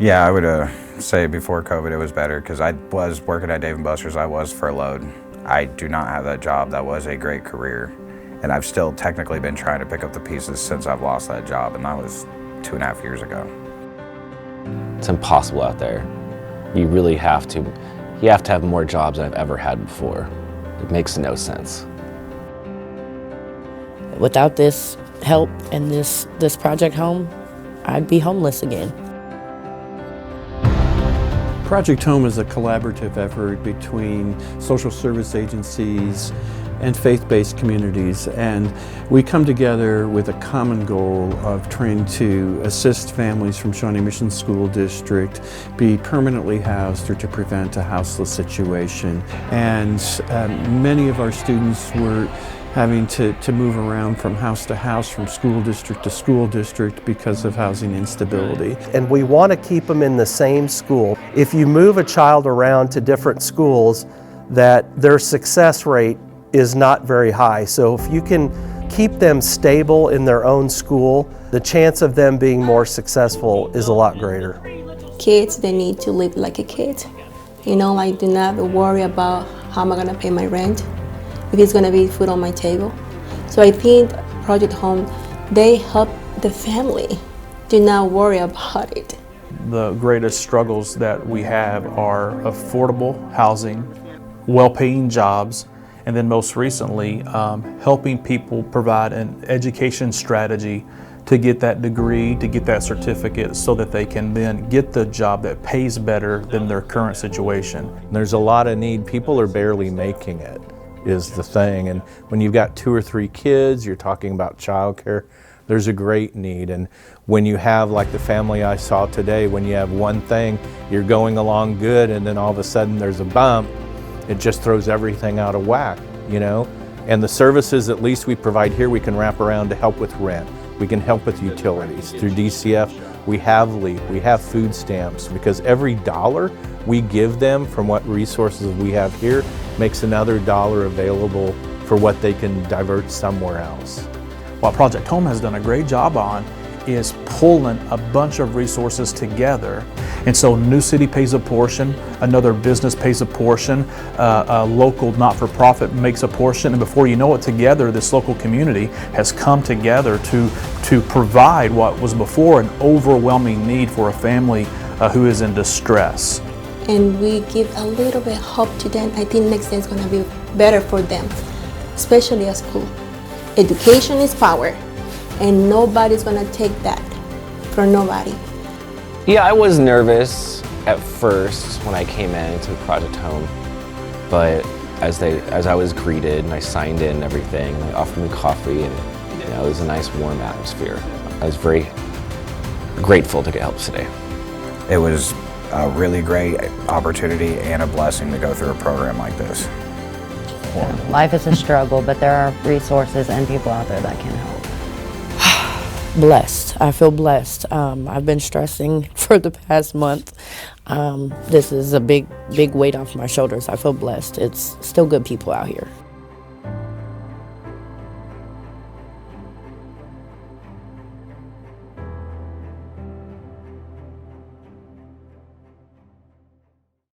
Yeah, I would say before COVID it was better because I was working at Dave & Buster's. I was furloughed. I do not have that job. That was a great career. And I've still technically been trying to pick up the pieces since I've lost that job, and that was 2.5 years ago. It's impossible out there. You really have to have more jobs than I've ever had before. It makes no sense. Without this help and this Project Home, I'd be homeless again. Project Home is a collaborative effort between social service agencies and faith-based communities, and we come together with a common goal of trying to assist families from Shawnee Mission School District be permanently housed or to prevent a houseless situation. And many of our students were having to move around from house to house, from school district to school district because of housing instability. And we want to keep them in the same school. If you move a child around to different schools, that their success rate is not very high. So if you can keep them stable in their own school, the chance of them being more successful is a lot greater. Kids, they need to live like a kid. You know, like do not worry about how am I gonna pay my rent, if it's gonna be food on my table. So I think Project Home, they help the family. Do not worry about it. The greatest struggles that we have are affordable housing, well-paying jobs, and then most recently, helping people provide an education strategy to get that degree, to get that certificate, so that they can then get the job that pays better than their current situation. There's a lot of need. People are barely making it, is the thing. And when you've got 2 or 3 kids, you're talking about childcare, there's a great need. And when you have, like the family I saw today, when you have one thing, you're going along good, and then all of a sudden there's a bump, it just throws everything out of whack, you know? And the services at least we provide here, we can wrap around to help with rent. We can help with utilities. Through DCF, we have LEAP, we have food stamps, because every dollar we give them from what resources we have here makes another dollar available for what they can divert somewhere else. What Project Home has done a great job on is pulling a bunch of resources together. And so New City pays a portion, another business pays a portion, a local not-for-profit makes a portion, and before you know it, together this local community has come together to provide what was before an overwhelming need for a family who is in distress. And we give a little bit hope to them. I think next day is going to be better for them, especially at school. Education is power, and nobody's going to take that from nobody. Yeah, I was nervous at first when I came into Project Home, but as I was greeted and I signed in and everything, they offered me coffee, and it was a nice warm atmosphere. I was very grateful to get help today. It was a really great opportunity and a blessing to go through a program like this. Life is a struggle, but there are resources and people out there that can help. Blessed. I feel blessed. I've been stressing for the past month. This is a big weight off my shoulders. I feel blessed. It's still good people out here.